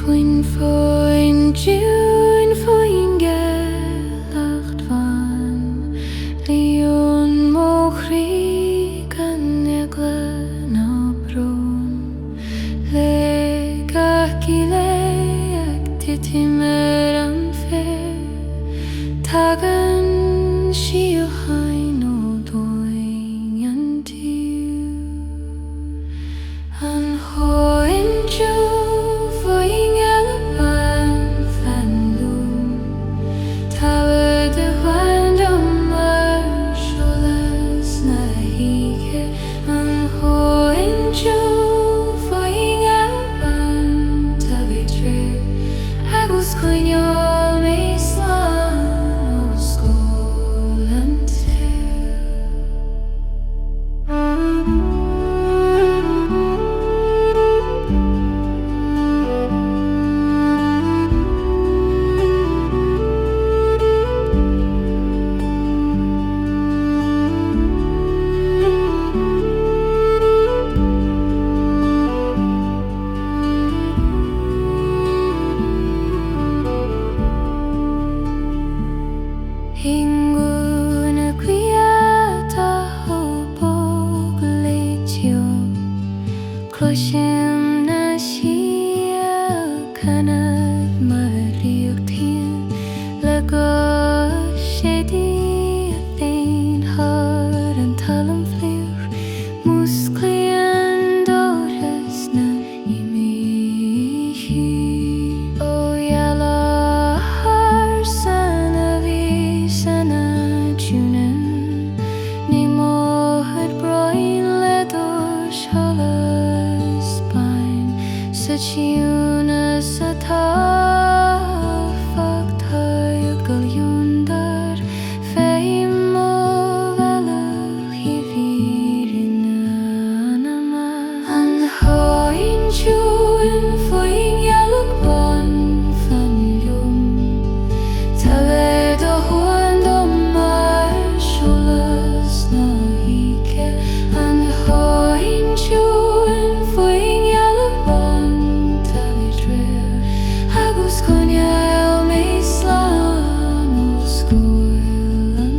Fhothain Chiúin Faoin nGealach Bhán Líon mo Chroí gan eagla ná brún le gCoill ag Thiteann an féin tagan Síoraí nó dóin an tíú an Fhothain Chiúin Faoin nGealach Bhán Faoin Tábhair de bhain Immerse tSolas na híche an Fhothain Chiúin Faoin nGealach Bhán tábhair trír agus cloineáil méaslan ó scóil an Hingún a cuiata ó bóg leitio cloisfidh na canad maríochtaíonn le go séidí a féin thar an talam phliuch musclaíonn dóras na nIomairí ó dhealach san a bhí sanna Chiúin ní móthad broin le dul tSolas bain sa Chiúin sa táfachtar go liúndar féin mo bhealach I bhírin anama an Fhothain Chiúin Faoin nGealach Bhán Faoin tábhair do thuan Immerse tSolas na híche an Fhothain Chiúin Faoin nGealach Bhán tábhair trír agus cloineáil méaslan ó scóil an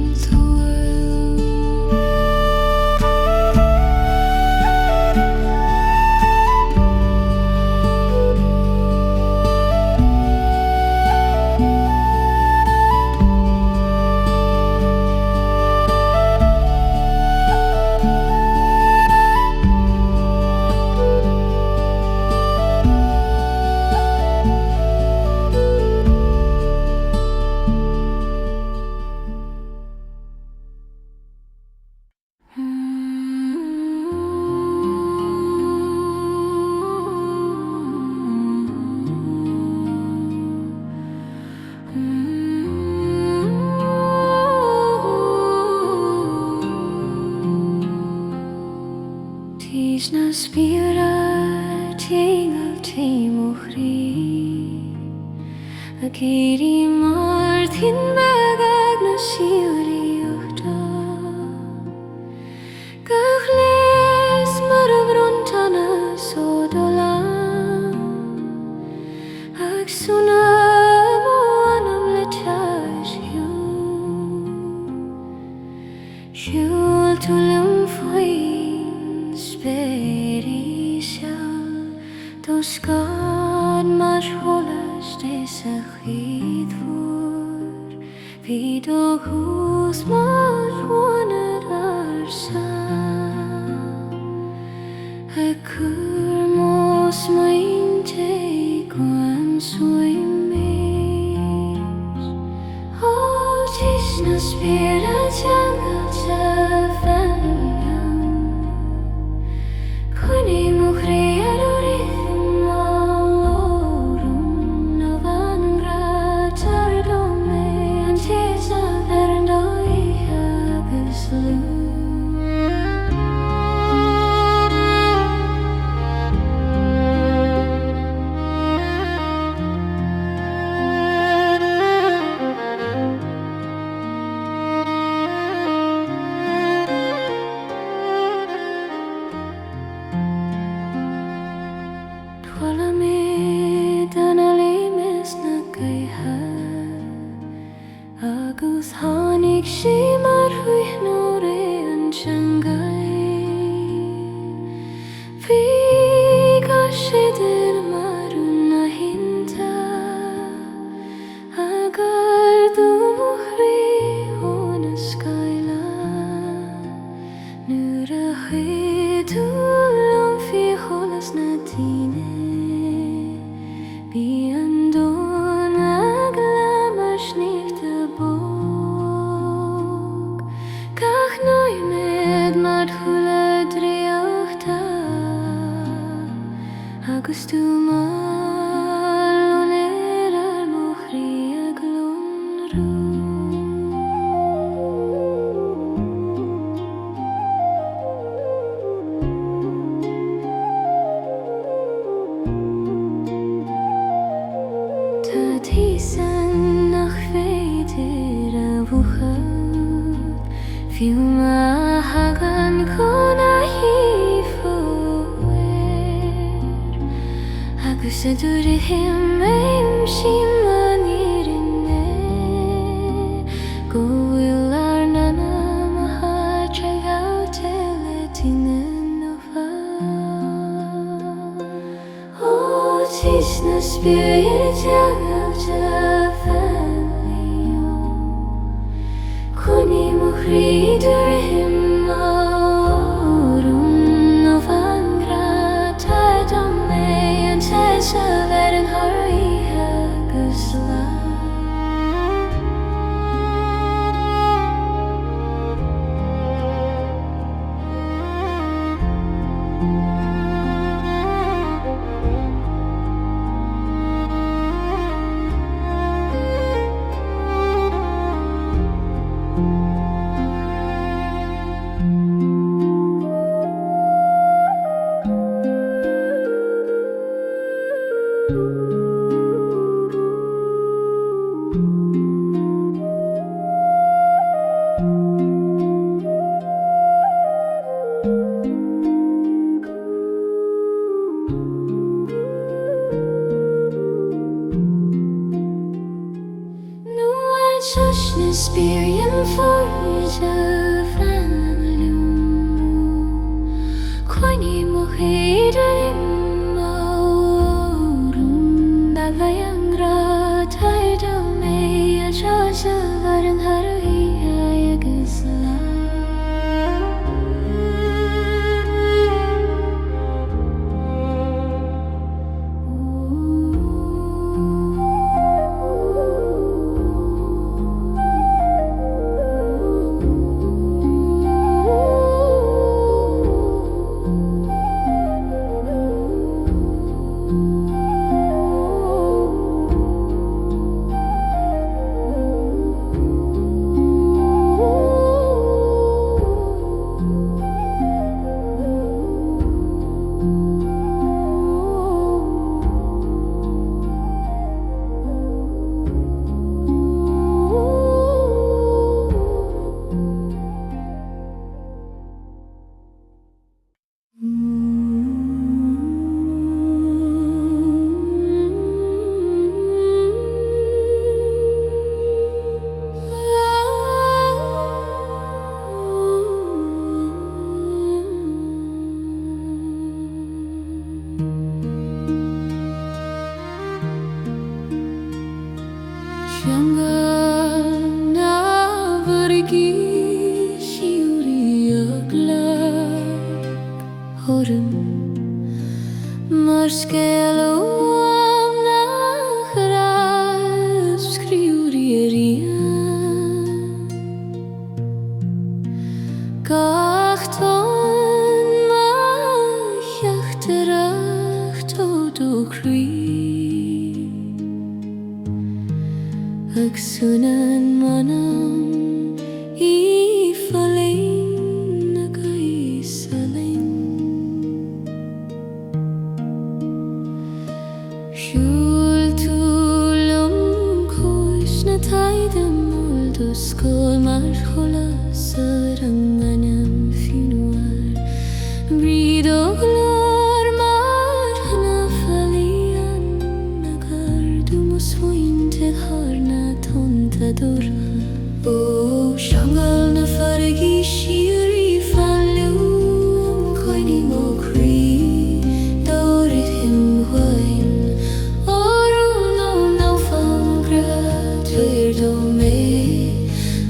Tís na Spiorad Ceangailte mo Chroí a céirí mar Tine ag na Síoraíochta gach leis mar a bhrontanna sódólan ag súna mo anam le tShiúl siúl túlam faoin spéirí seall do scad mar sholas des a chrídhúr bhí do chús mar bhfannaidh ar sam a chur mós mainte gwan suiméis ó tis na Spiorad Ceangailte féin chuine mo Chroí ar uirithim má lórum na bhan grad ar dome an tis a bheran dóithe agus lú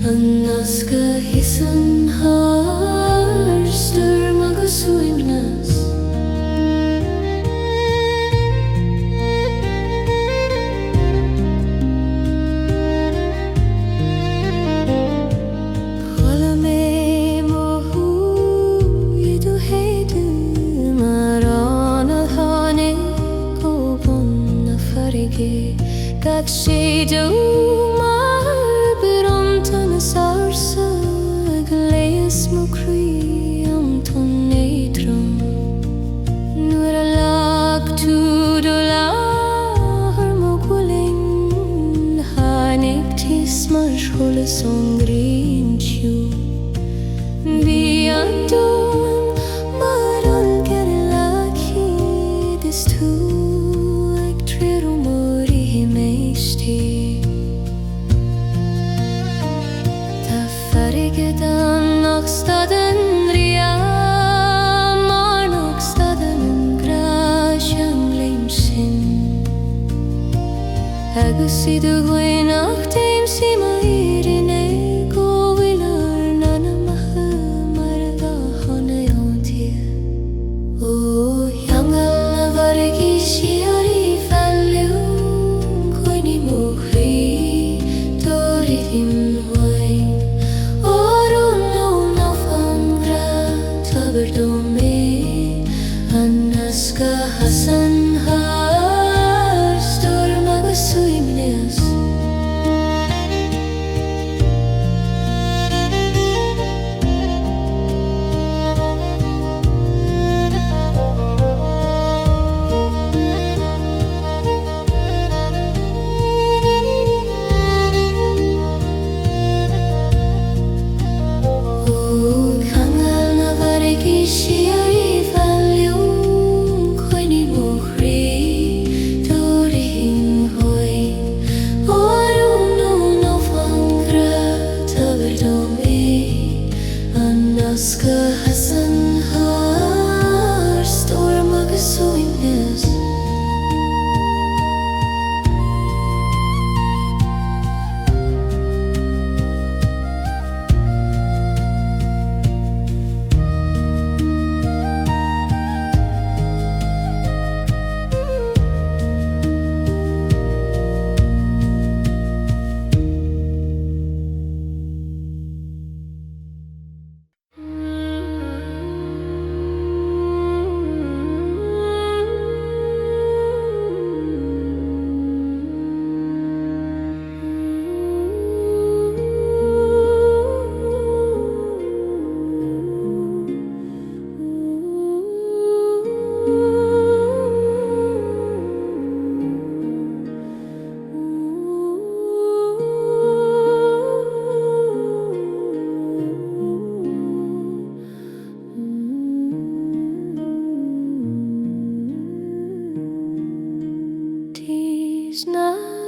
An nasca hisan ha gach sé do mar beronta na sarsa ag leis mo Chroí an ton éidrom nuair a lag tú do láthair mo ghuiling hánig tís mar tSolas ón Fhothain Chiúin bhí an dom mar an Gaelic iad is tú ag tríú mórí Éist Tá bhFarraigí an nach stadan ria mar nach stadan an gra Ceanglaim sin agus iad a ghaoinach daim Immerse gCoill ar nIomairí mar a bhFánaidh an tír ó Ceangal na bhFarraigí Síoraí Faoin chuoine mo Chroí dóirín Faoin órún nó ná fan gra tabair dó mé an nasca hasan har storm agus suimneas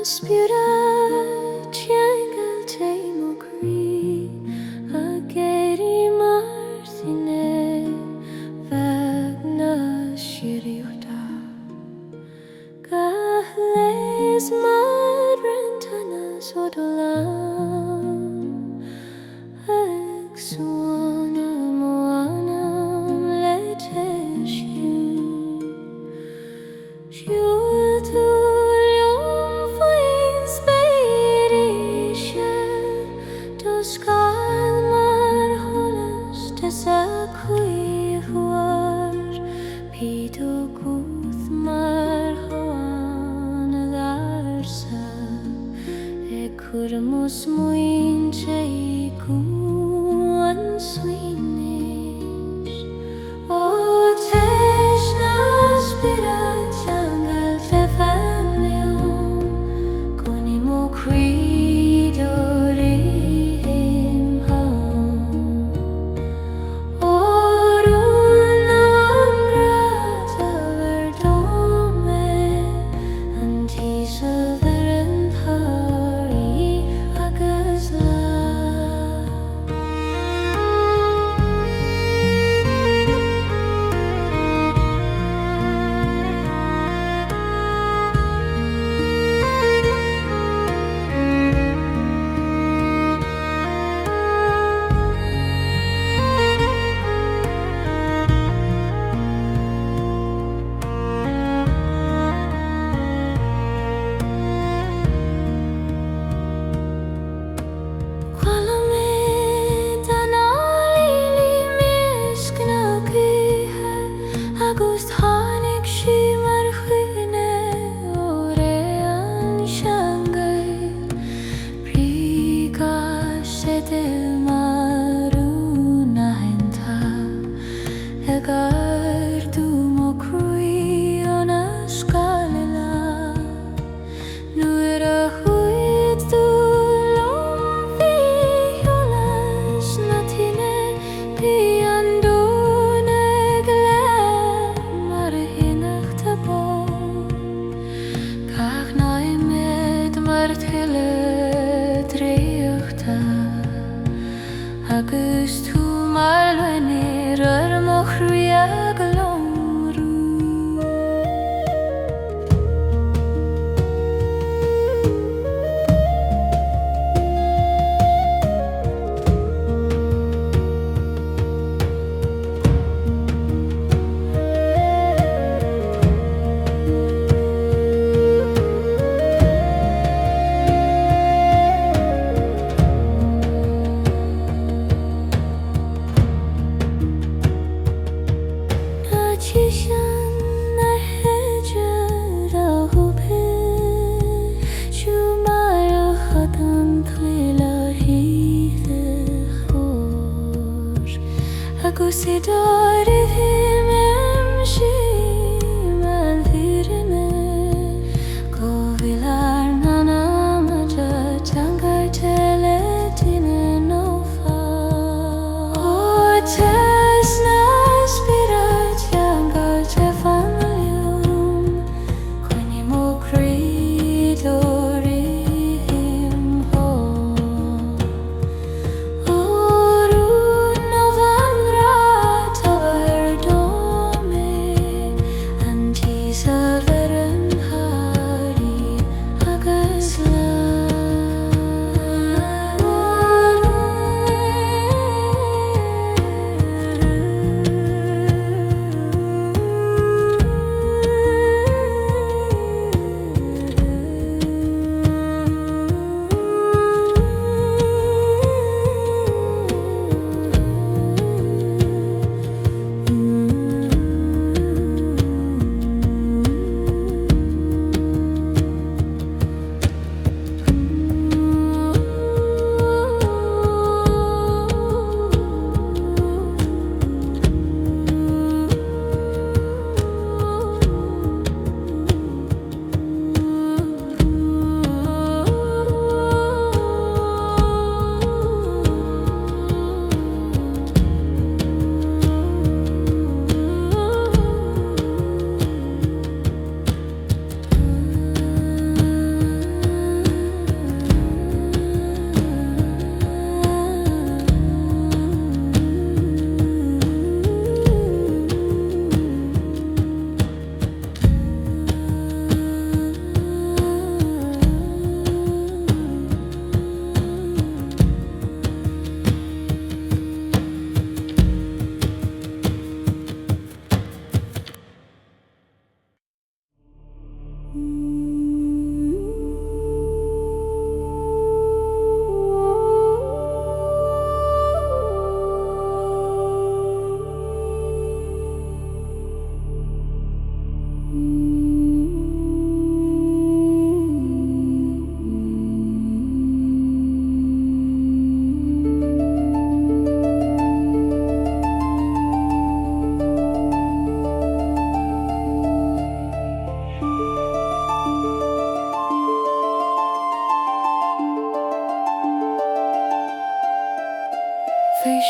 Spiorad Ceangailte mo Chroí ag Éire mar Tine bheag Dhraíochta gach leis mar brentanas ó do lán ag suana mo anam le tSiúin siúd tú Chroí huar Píto cúth mar Fhóin agarsa e curmus muinte an suinis ó teis na Spiorad Ceangal bhFánaidh chuoine mo Chroí dóirín agus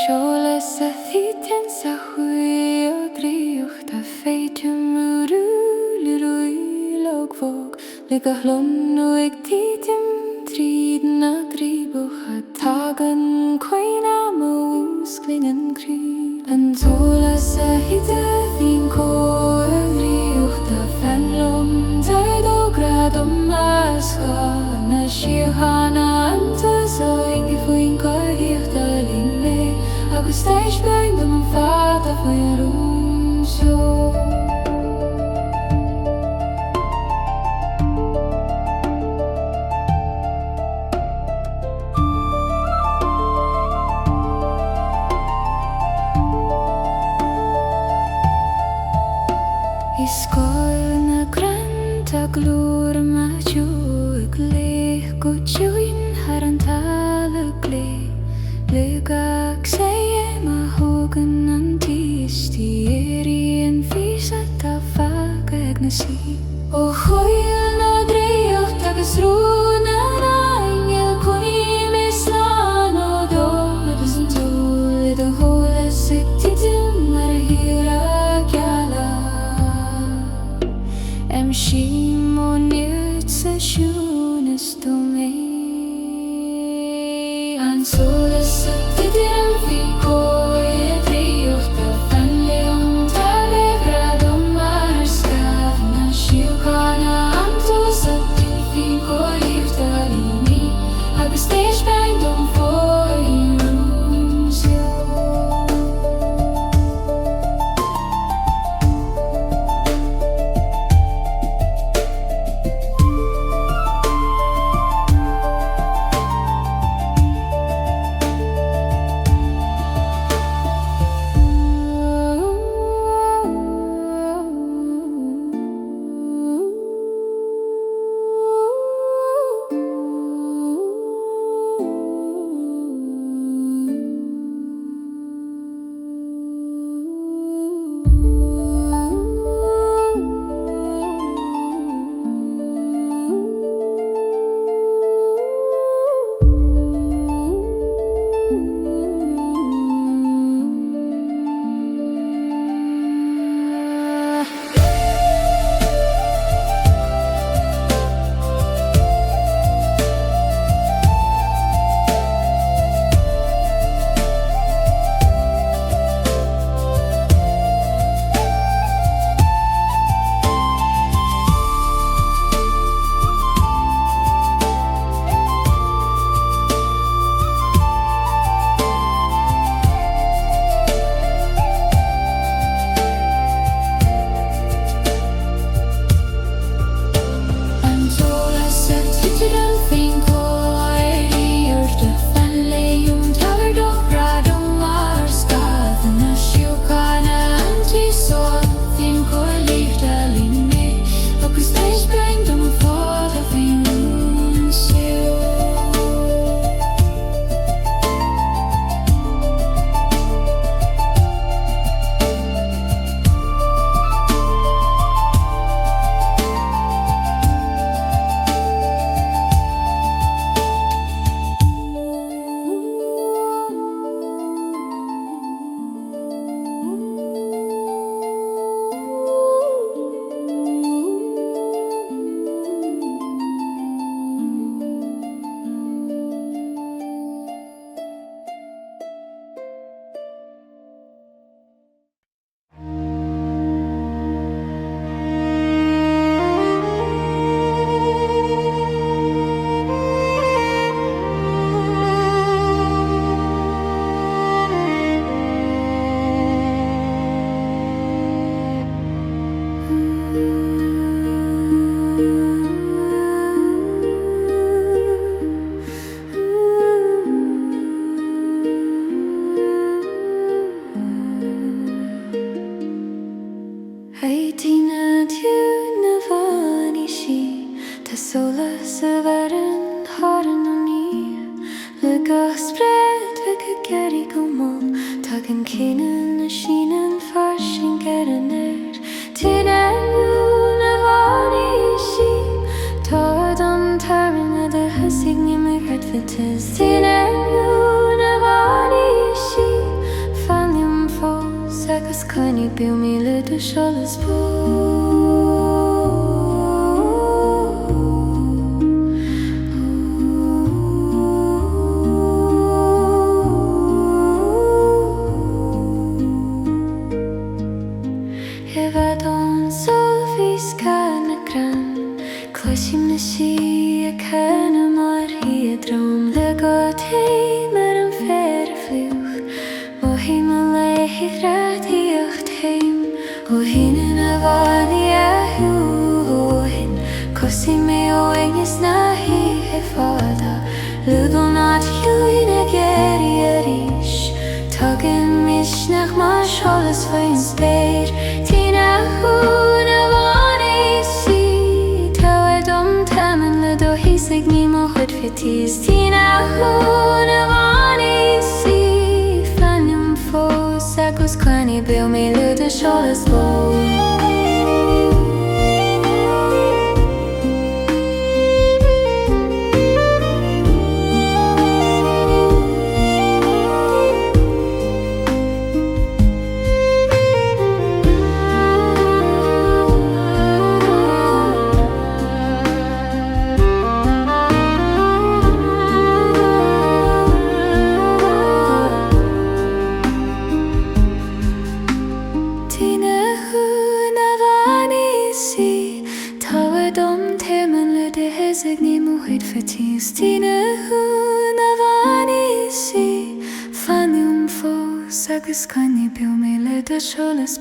tSolas a Thiteann sa Chroí o Dhraíochta féidir múrú le Dhraíochta fóg le go hlun ó ag Thiteann tríd na Dhraíochta tagan Coin am ús glínan crí an tSolas a hite Faoin cór a Dhraíochta fenlum taid ó grad masca na Síoraí antas ó ingi Faoin Ceangailte agus teis bein am fada Faoin rúmseo. Is cóil na grant a glúr ma dúig le go Chiúin har an talag le gach sé ma hógan an tíistí Éire an físa tá faga ag na sí ó Chroí na Dhraíochta agus rúna naingil chuí me slán ó dó agus an túl do hólas ag Thiteann mar a hir a gCealach am sim ó nirt sa siúnas do mé an tSolas a Thiteann Faoin cóir a Dhraíochta fenlum taid ag grad masca na Síoraí antas a Faoin Ceangailte líní agus teis bein dom Faoin rúmseo. tSolas a bhean háan ó ní le go spread le go geirí go mó tá an céan na sínan far sin geir an air Tine Chiúin a bhfánaidh sí tá don tarna de hasig nIomairí fetas Tine Chiúin a bhfánaidh sí Faoin fós agus cainní beag mí le tSolas Cloisím na sí a cena mar hí a drom le go téimar an fér a fliúch Ó hím a leithi Dhraíochta heim ó hínan a bhfánaidh a thuúin Cosí mé ó aigneas na hí he fada Ludó ná Chiúin a geirí a ríis Tugann misneach mar tSolas Faoin spéir Tine Chiúin a bhfánaidh sí do hísig ní mo chud fitíos Tine Chiúin a bhfánaidh sí Faoin fós agus cainní beag mí le tSolas Tine Chiúin a bhfánaidh sí Faoin fós agus cainní beag mí le tSolas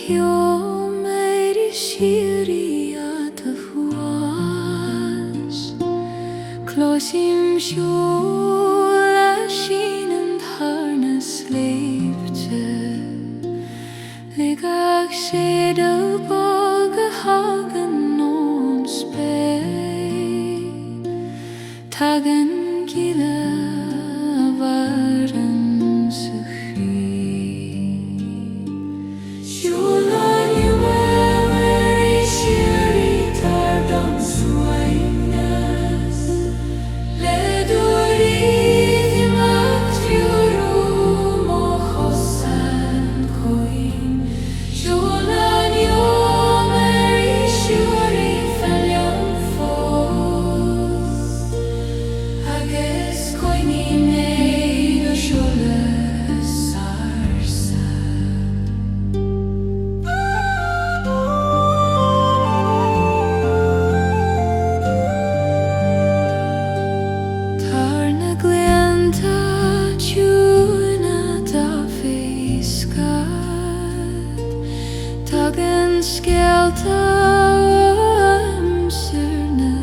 nIomairí Síoraí a do bhuas Cloisím siúil a sínan tharna sléibte Le gach sé do bog a hagan ón spéir Tagan gCoill a bhar sa Ceangailte na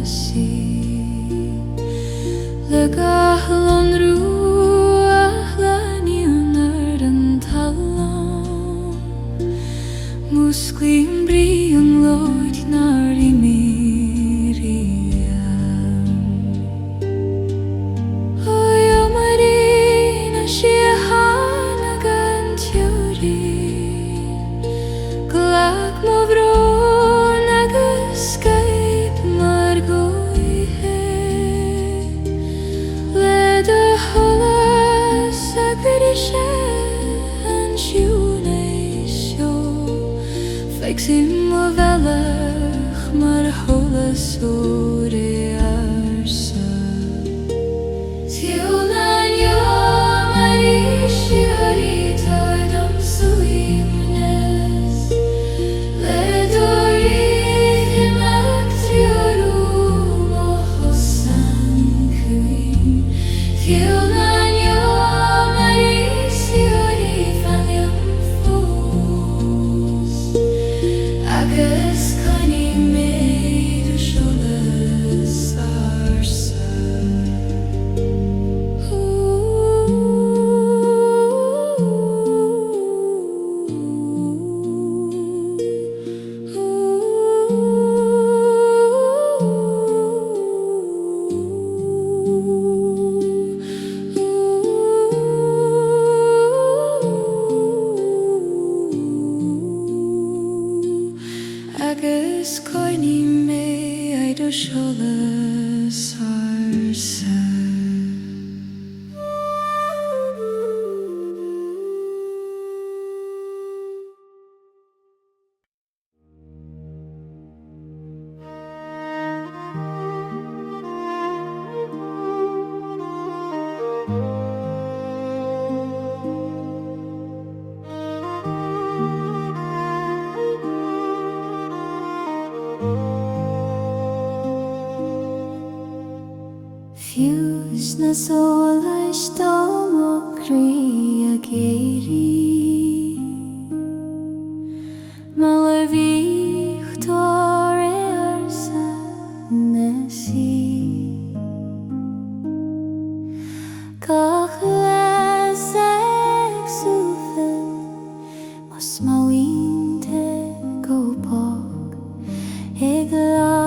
sí le gCoill an ruach leníonar an talán Musclím brí an loid nIomairí ó nIomairí na sí a tháinig an teoirí Glach mo bhrón agus scaip mar goithe Le do tholas a gcuirí sé an siún é seo Feicsim mo bhealach mar tholas óire arsa Ceol na nIomairí Síoraí tá dom suíomnes Le doiríodh imeacht triorú tSolas ourselves. Fiús na tSolas d'iomairí ag Éire, Dhraíochta Immerse na sí. Gach leis agsúil mas Faoin go bog, ag Dhraíochta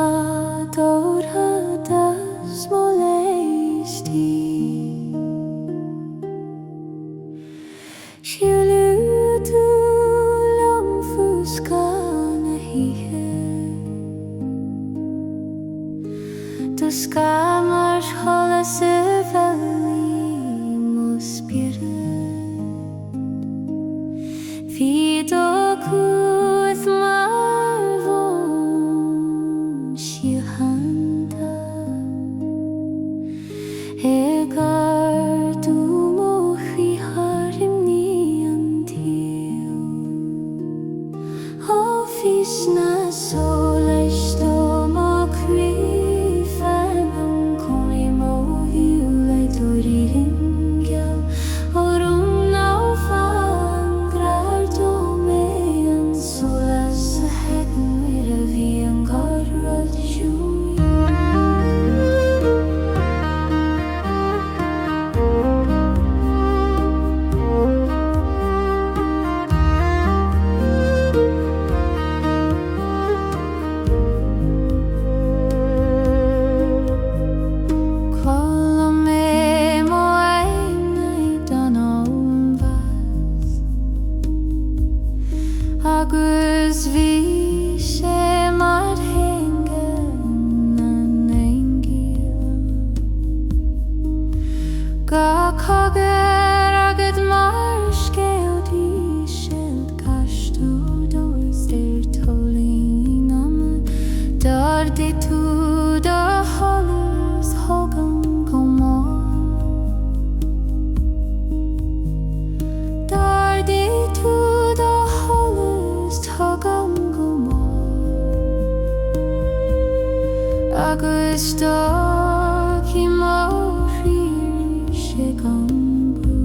Skamar tSolas bhFánaidh Spiorad, hí do cuath mar Bhán siúchanta, ag ardú mochaí harimní an tíl. Ó fís na tSolas d'iomairí agus bhí sé mar tHeangal nGealach, ga cogadh agad mar scéaltaí siad castú doras tolín am dardaí tú do tSolas thugam go mór, dardaí tú do tSolas thugam go mór, agus dóigh Immerse sé gombrú.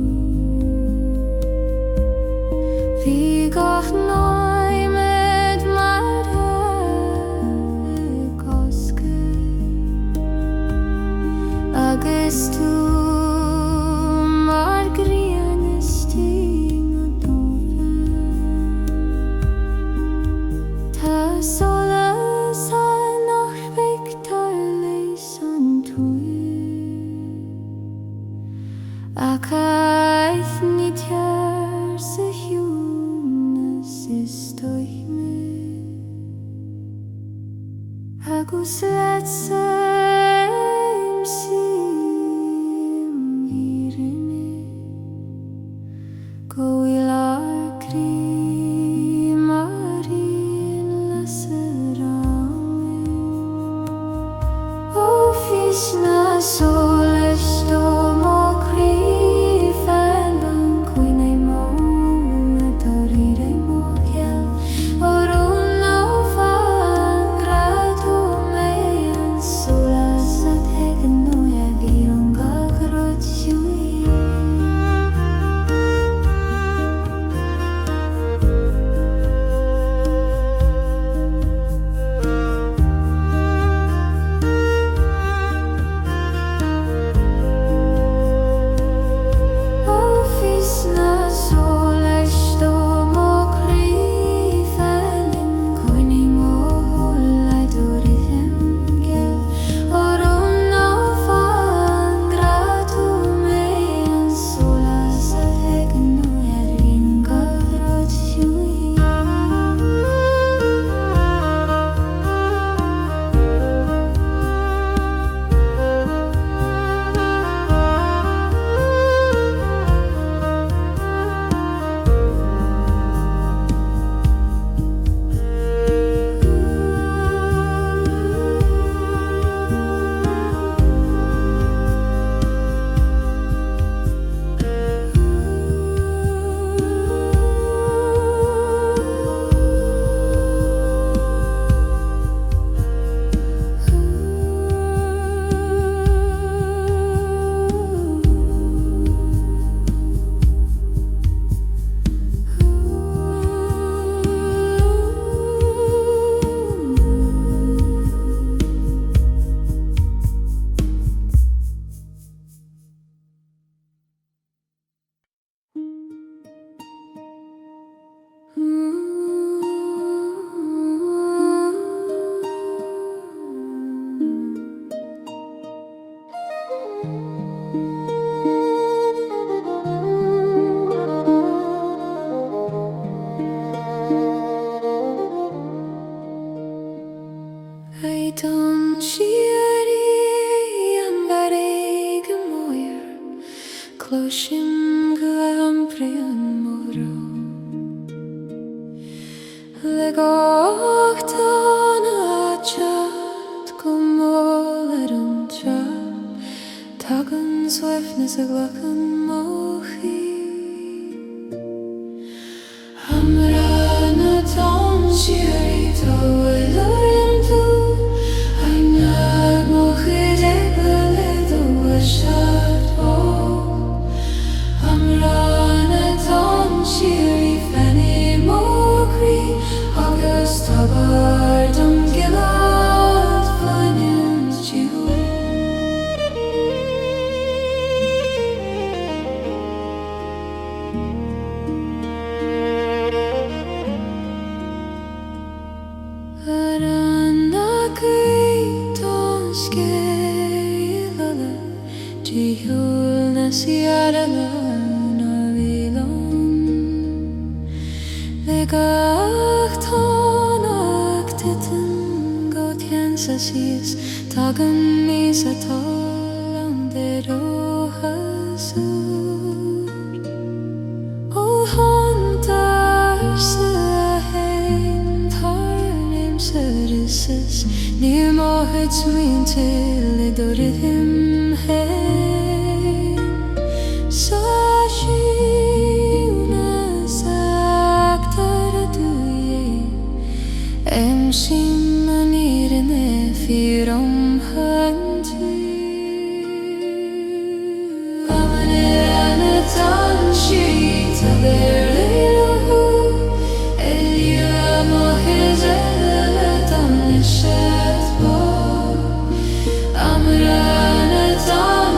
Bhí gach nIomairí mar ag oscail, agus tú mar grianistí na dóibh. tSolas a nachmbeidh leis an túir, ach aith ní tear sa hiúnas is dóithme, agus leat sa gCoill Immerse ó fís na tSolas d'iomairí féin cuine móna doríre mógheall, orún ó bhFánaidh mé an tSolas a tegan nó a bhí an gach Chiúin. Síoraí an bhFarraigí móir cloisim go ampraíonn móró le gáachta na tead go móil ar an trap tagann suaimhne sa ghlachan mochaí Amra na tán Síoraí tá bhfuil orm tú Anag mochaid éige le do bhaisead ó Amra na tán Síoraí féin móchaí agus tabar don nGealach Fhothain Chiúin Ceol na Síoraí na bhíleán le gachtánaach Thiteann go Thiteann sa síos tagann níos atá an Dhraíochta súr ó hantar sa féin tar Immerse is nIomairí smaointe le doirithim féin sa siúna sagtar a dúie sin an éireann fíorm hantu Amana na tán Síoraí tá bhéir léileú nIomairí le dan leis Amra na tán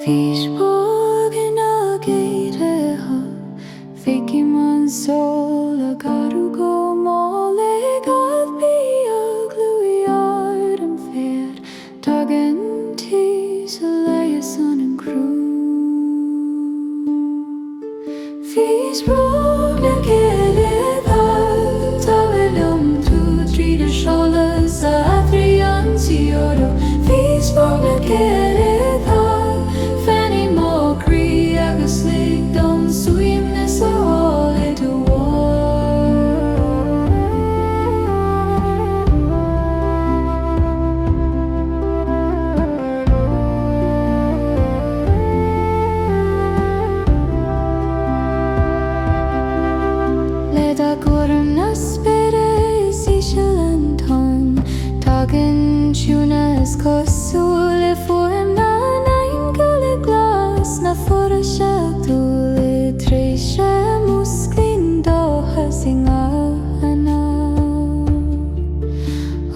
Bhís bógan a géirithe, féici man sol a garú go mála gad bí a glúiad an féad, tagan tí sa leis an crú. Bhís bróg na géirithe, tá bhfuilm tú tríd tSolas a Thiteann Síoraí. Bhís bróg na géirithe, agus lig don suimnes a hála do le da gurm na spire is íseal an tun, tagan Chiúin is cosúil Faoin na nGealach glas na fura seach dúla tréise musclín dótha sing áhana.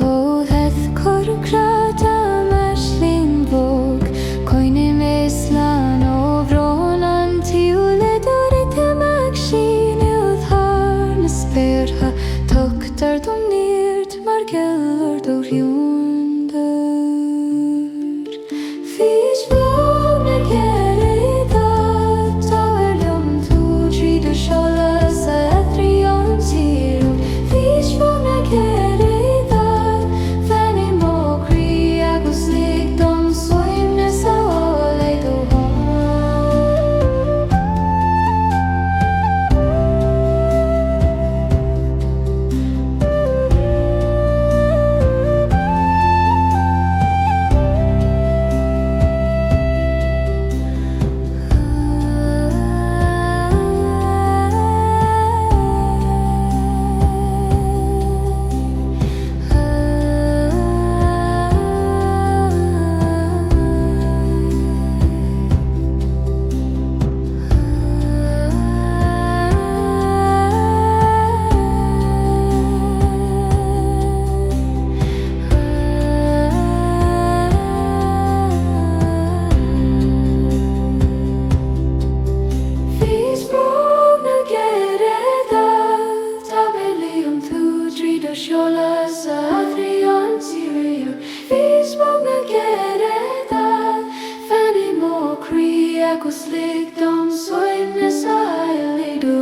Ó heth corcrata maislín bóg, coinnim Éist ó bhrón an tíúla dúrite meach sin ilthar na spéirtha, tuchttar dom nírt mar geall do Dhraíochta. Bhís bróg na géirithe, tá bhfuilm tú tríd tSolas a Thiteann Síoraí. Bhís bróg na géirithe, féin nIomairí agus lig don suimnes a hála do Bhís bróg na géirithe, tá bhfuilm tú tríd tSolas a Thiteann Síoraí. Bhís bróg na géirithe, féin nIomairí agus lig don suimnes a hála do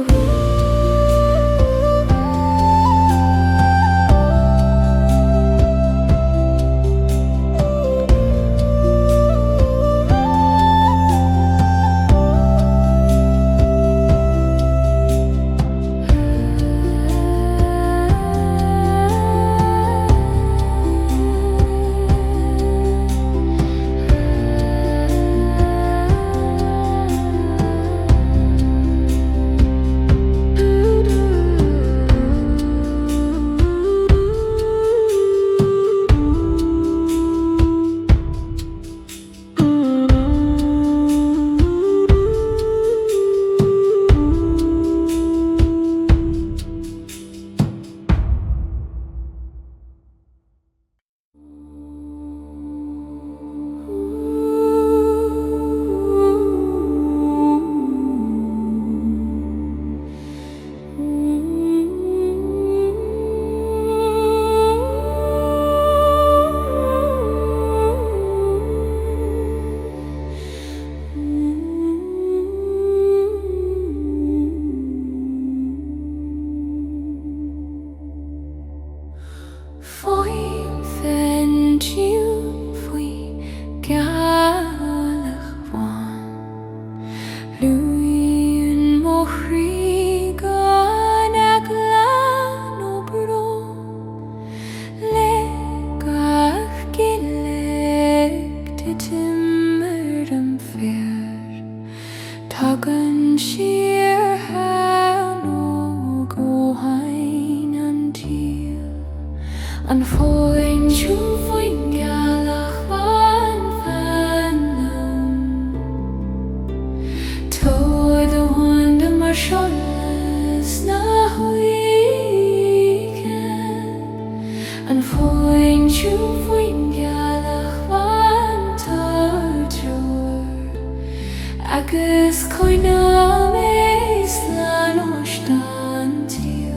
agus coinam Éist leis an tíú.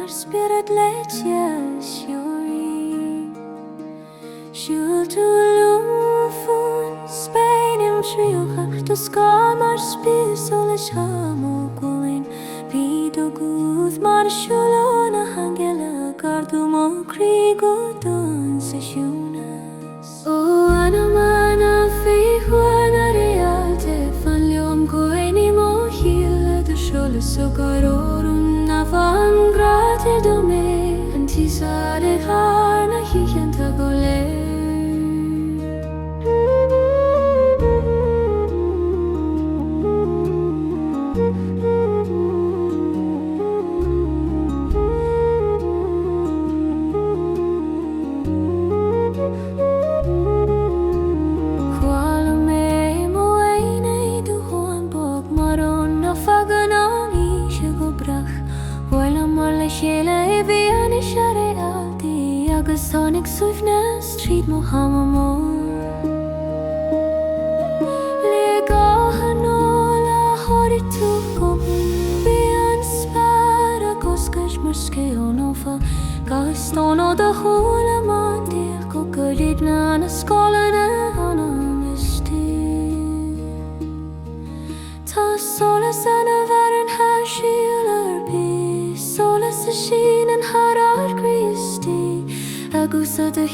Spiorad leis Síoraí. Siúl tú Faoin Spain Dhraíochta scar mar tSolas mo gCoill bhí do gúd mar siúl na nGealach ardú mo Chroí go don sa siúnas. Ó anamana féin a réalte fan leom goini mo híl do tSolas o garórún na bhán gráte do mé an tSolas har na Enchanted go leis. Agus tháinig suimhneas tríd mo hamamór. Le gáchan óla tháirí tú gobal, bí an spar agus gais mar Ceol nófa, gas tónó da húla má díoch go goríd na na scóla na anam istí. Tá tSolas ana bhar an haisiúil ar bí, tSolas sa sin an harar Christi agus a de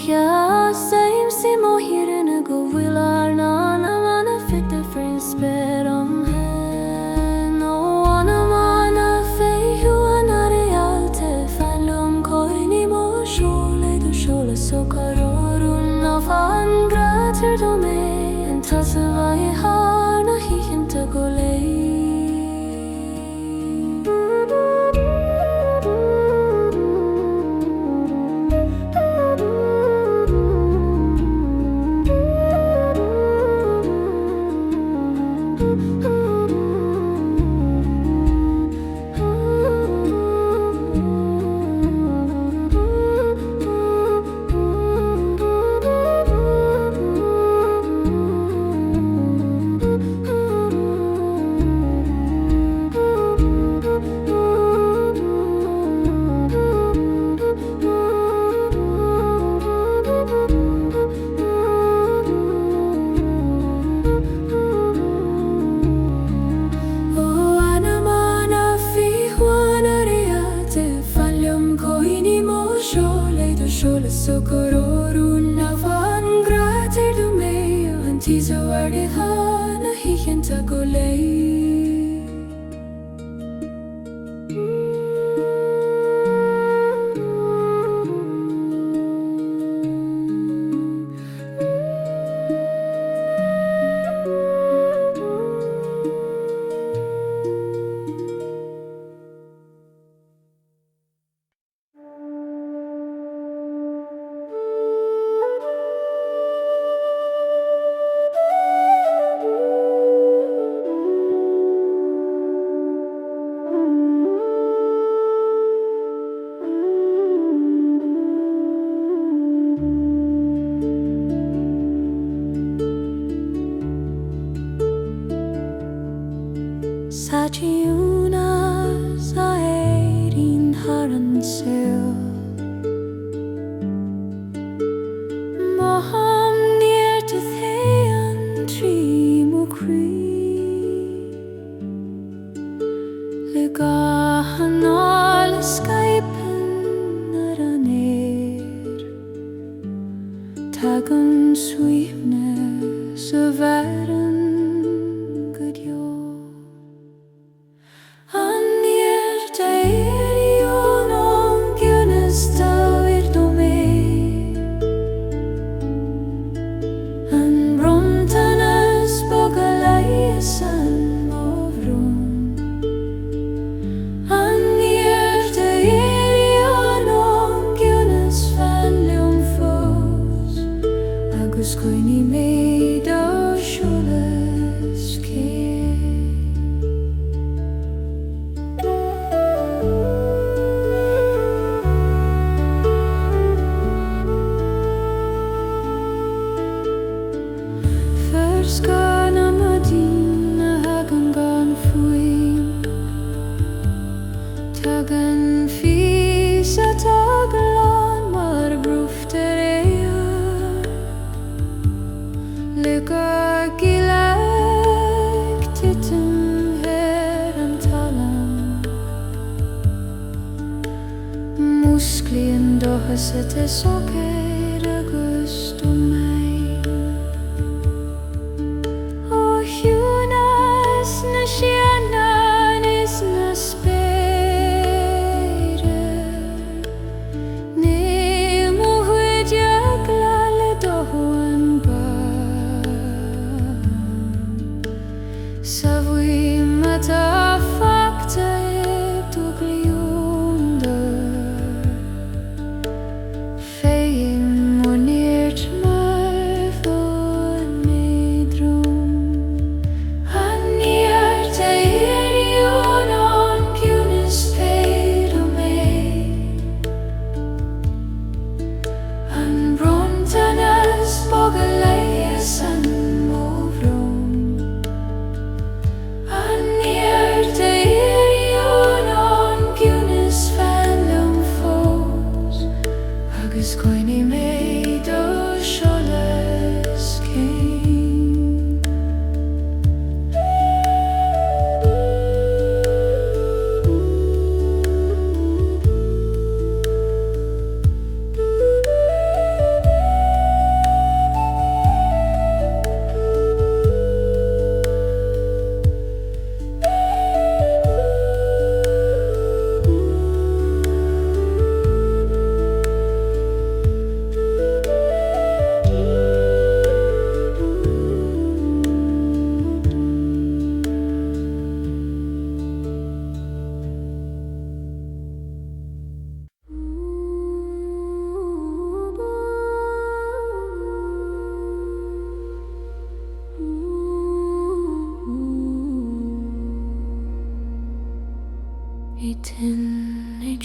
saim si mo hirin a go bhfuil ar ná na mana fit a frin sped am hen o ana mana féú an arialte fan lum coini mo siole do siole so carorún na fan gratir do me an tas a vai har na hichenta go leis.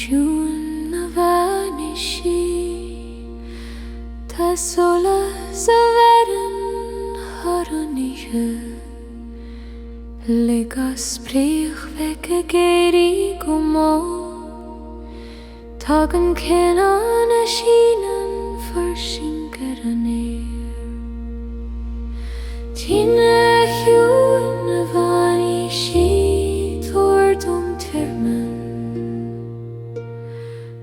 Chiúin na bhFánaidh tSolas a bhean haranaithe le gaspríoch bheith a géirí go mó tá an ceann a sínan farsin gar an éir Tine Chiúin na bhFánaidh tuairdom tirmen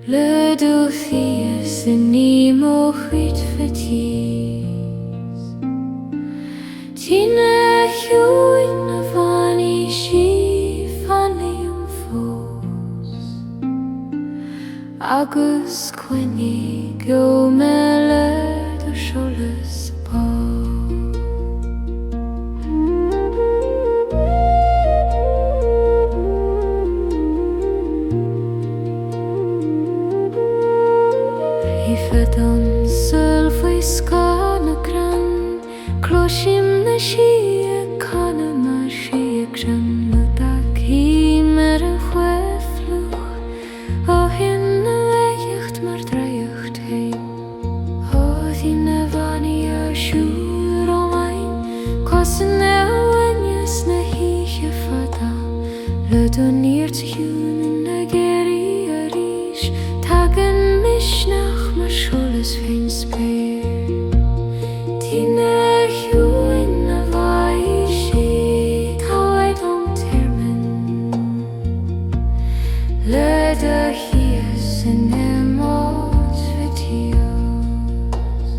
le dúfias a nIomairí fatíos Tine Chiúin na bhFánaidh fannaíonn fós agus coinnig go mele tSolas bá Fhothain sulfaí sá na gran cloisim na sí a canna mar sí a gran le dací mar a chuefluch ó hin na Dhraíocht mar Dhraíochta ó dhí na bhanaidh ar siúr ó main cosan na bhainneas na híche fada le do níor Chiúin na géirí a ríis tagan misneach mar tSolas féin spéir Tine Chiúin na bhFánaidh táhaidom tirmen le do thíos a nIomairí fatíos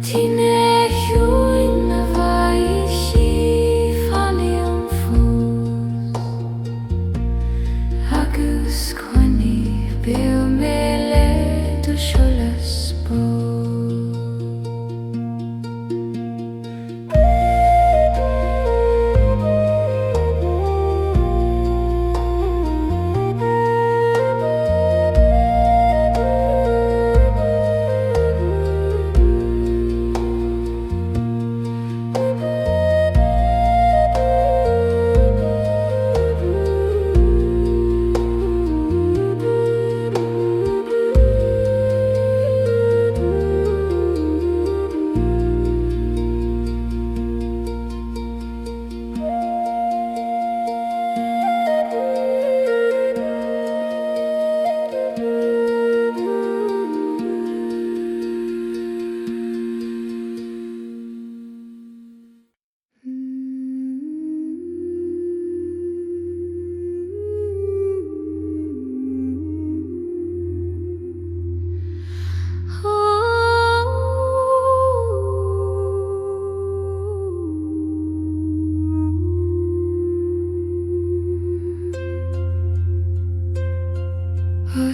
Tine Chiúin na bhFánaidh fannaíonn fós agus coinnig beo mé le tSolas bá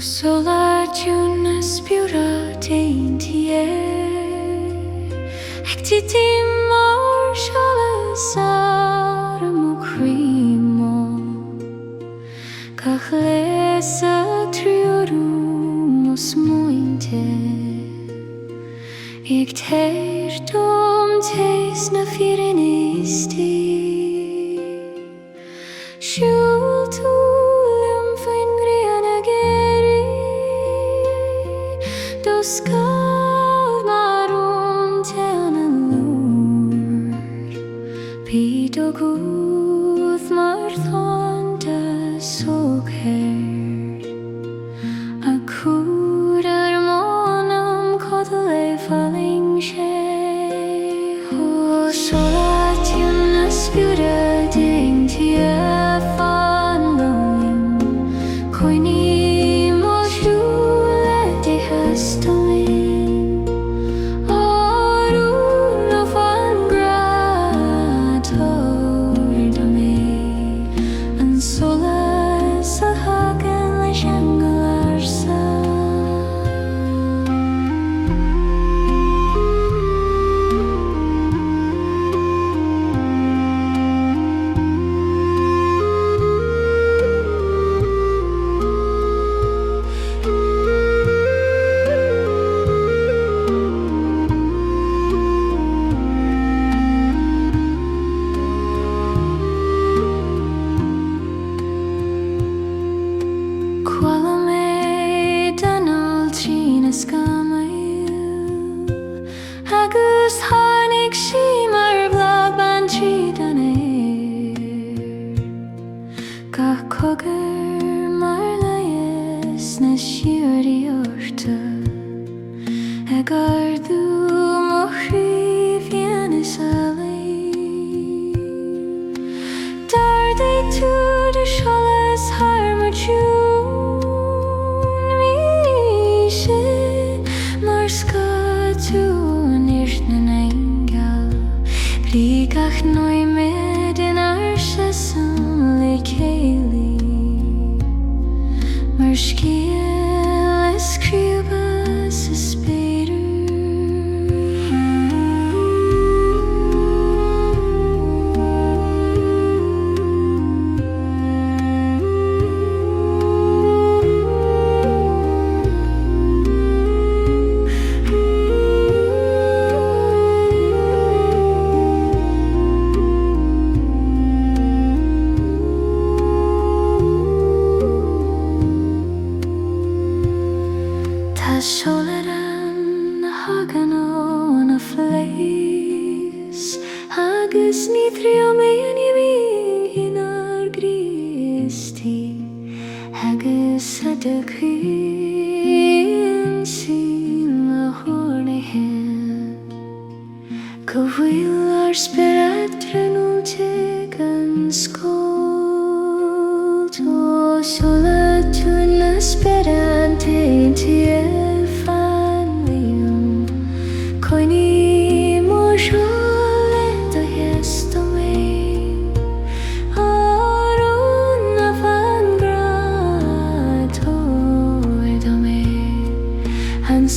Sola Chiúin na Spiorad ag tití mar tSolas ar mo Chroí gach leis a triorú mo smuointe ag teir dom teis na fírin Éistí siúl tú Scáil marún teann an lúr Bíd ó gúd mar thon tSolas a cúd ar mánam cad le falling sé ó Sola Chiúin na Spiorad agus na Dhraíochta ag ardú mo Chroí féin is leis. Dardaí tú de tSolas harp Chiúin míise mar sca tú an Éist na Ceangal rígach nIomairí in Immerse le Ceol mar scéal is críoba sa spéidir. tSolas na hagan ó na leis agus ní trío mé nIomairí Éistí agus a de chuin sí le Thornaithe go bhfuil ar Spiorad Dhraíochta gan scóil tSolas tú na Spiorad Thiteann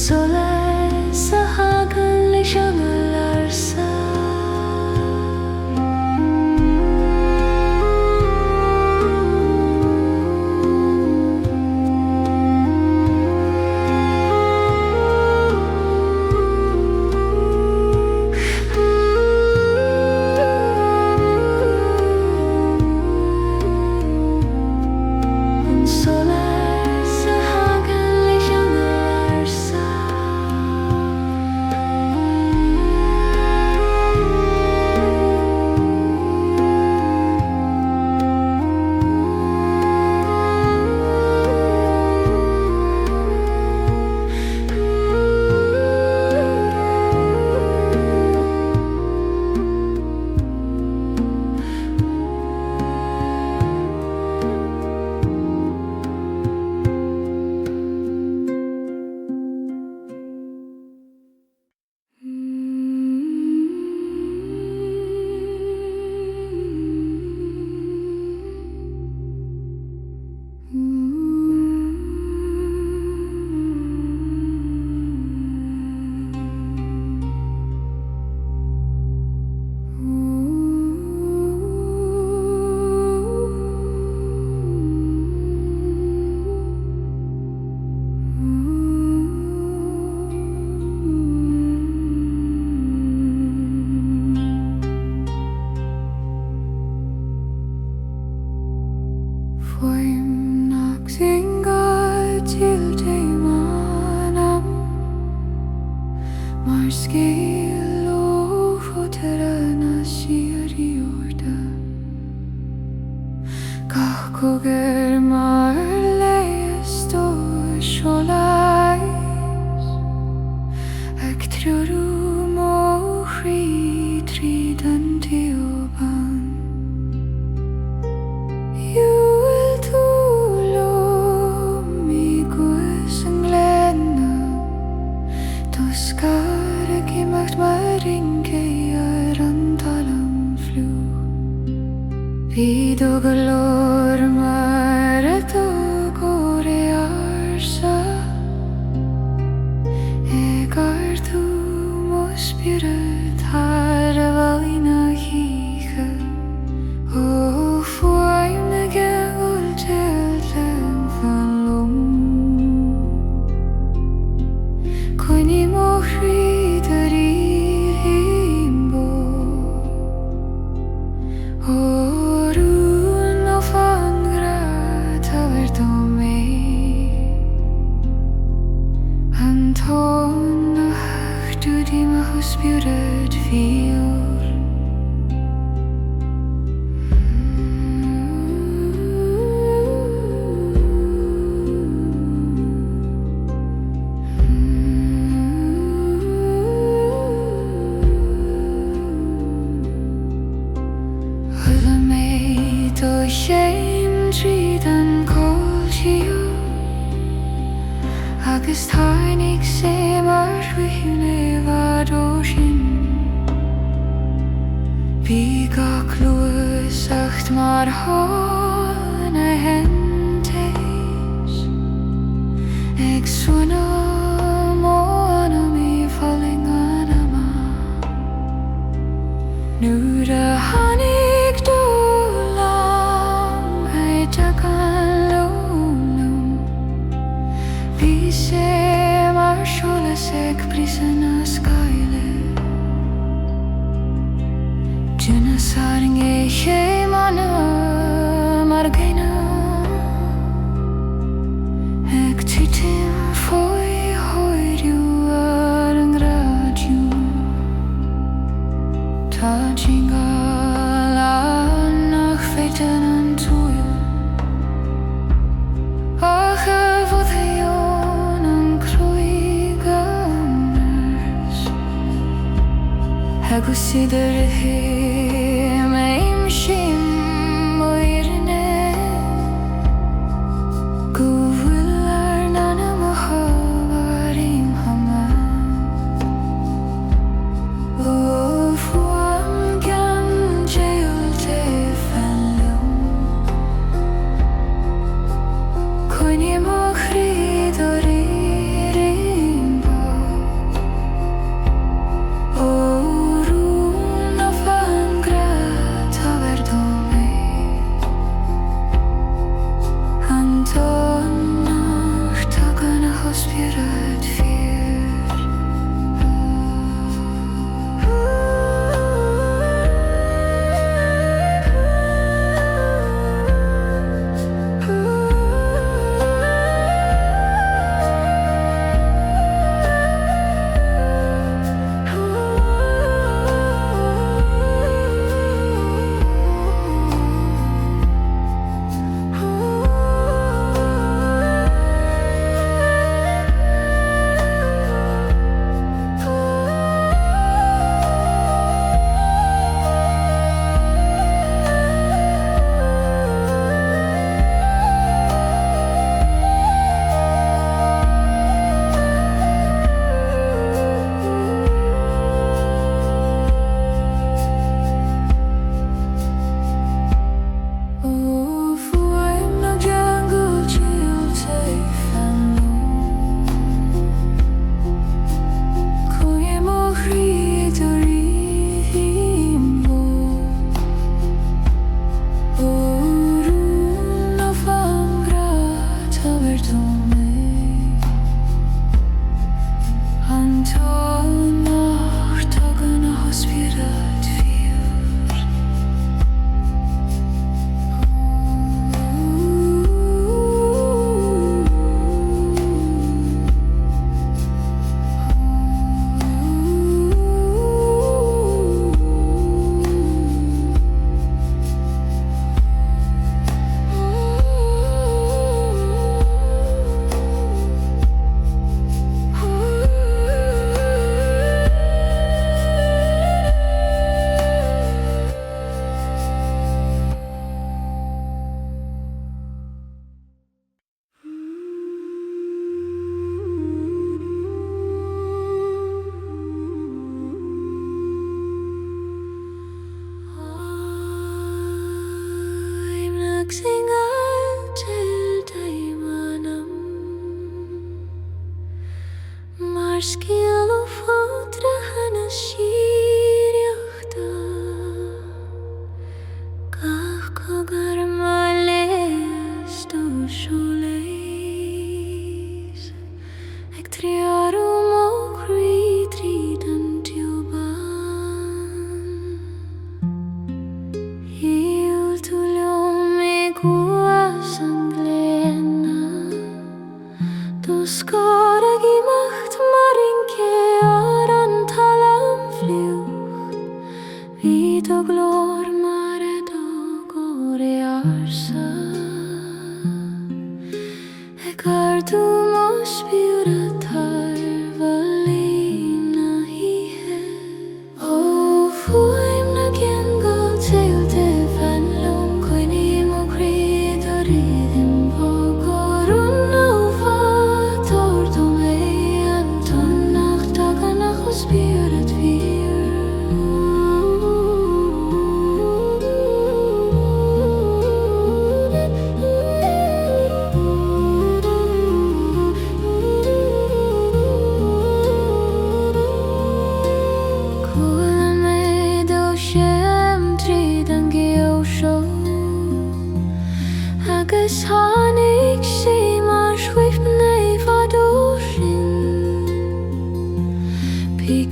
tSolas a hagan leis Ceangal Faoin agus Ceangailte manam mar scéal ó Fhothain Chiúin gach cógur mar leis tSolas ag triúrú mo Chroí trídan Bhán. Bhí do go leor mar atá go réarsa ag ardú mo Spiorad thar a bhfuil na híche ó Faoin na Ceangailte len fan lom coinní mo Chroí de ríomhbó Spiorad fiúr agus tháinig sé mar chuithne bhd ó sin. Bhí gach luas acht mar tháina hentéis ag suina móna mí falling anama. Nuair a tháinig dúlam éideach an lúnum. Bhí sé mar tSolas ag brisan na scaile. Dúna saring é ché mana mar gaine ag Thiteann faoi hoidiú ar an grádiú. Tá Ceangal nach féideann an túil ach a Fhothain an Chroí go Immerse. Agus idir a him Immerse Éire go bhfuil ar nana mo habhar imhama. Ó Faoin gan nGealach fanlum chuin nIomairí do ririmbo. Ó rún a fan grát a verdome Antonnach tagan a Spiorad fear. Mar Ceol ó fódrachan a Síoraíochta gach cogar mar leis do tSolas ag triarú mo Chroí tríd an Bhán. Hiúil tú leom me guas an gléanna do scorag imacht mar ince ar an talam fliuch. Bhí do glór mar a dógóir arsa ag ardú mo Spiorad tarva lína híthe. Ó Faoin na Ceangal Ceangalte fanlum chuin nIomairí do ririmbo gorún ó fat ordum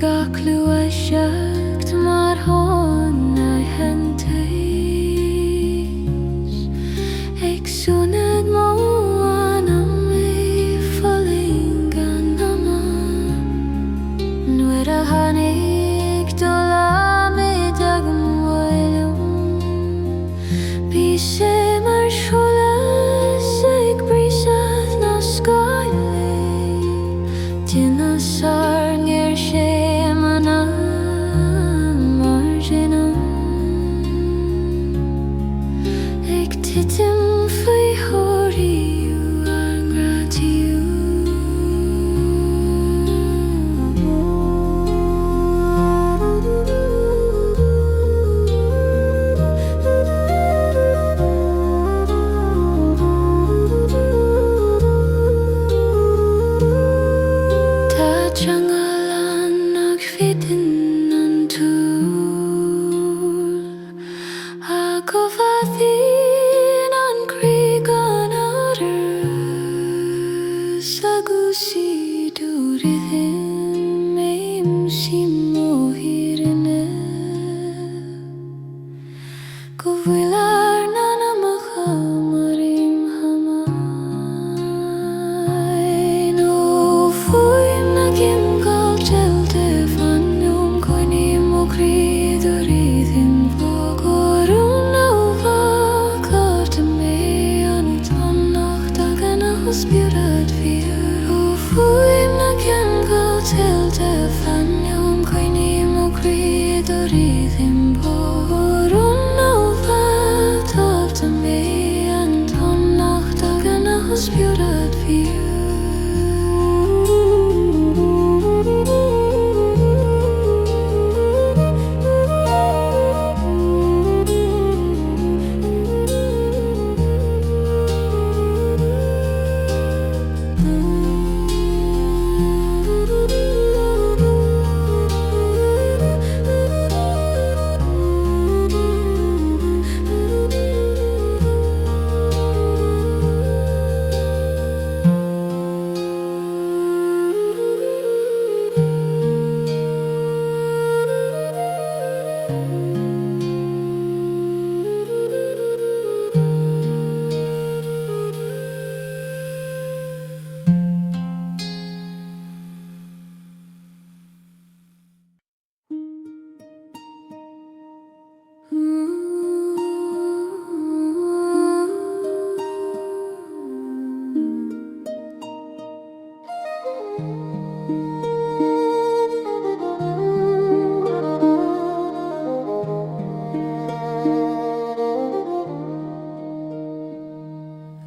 gach lua seacht mar hon na hentais ag súnad mó anam I falling gan ama nuair a hanig dul mid agam bhfuilm bí sé mar tSolas ag brísad na scoile Tine sarng sé mana marginam ag titim faoi chóiríú ar nGratiú Tá Ceangal ag féin an túl a go Fhothain an Chroí gan agus agus dúrithim sí móthírinne go bhfuil ar nNiomairí marim hamain ó Faoin na Ceangal Celtic Fhothain nIomairí Dhraíochta bogorún ó bhacart mé an Thiteann gan a Spiorad ó Faoin na Ceangal Celtic Fhothain nIomairí Dhraíochta bogorún ó bhacart mé an Thiteann gan a Spiorad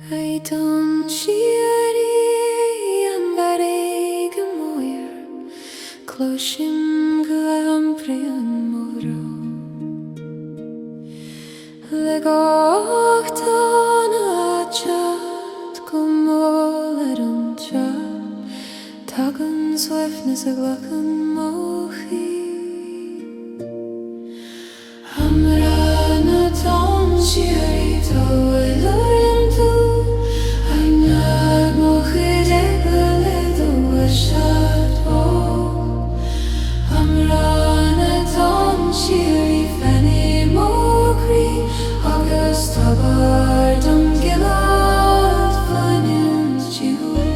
Thiteann Síoraí ambient móir cloisim go ambrian móró le Dhraíochta na chat go mór ar an chat tagan suaimhneas a ghlachan móchaí Amra na Thiteann Síoraí táhfuil tú Amnag móchaid ag le do a seacht ó Amra na Thiteann Síoraí féin nIomairí agus tabhart nGealach Fhothain Chiúin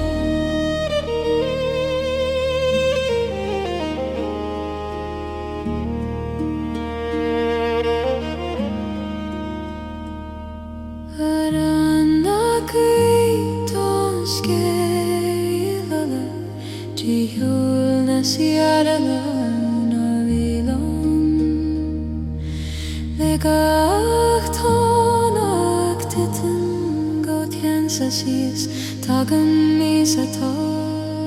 ar an agait an scéalala Dhraíochta na Síoraí na bhíleán le gachtain ag Thiteann go Thiteann sa síos tagan níos atá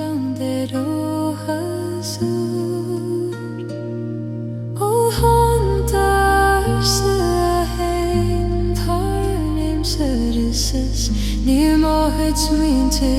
an Dhraíochta ó hantar sa hain tar Immerse nIomairí muinte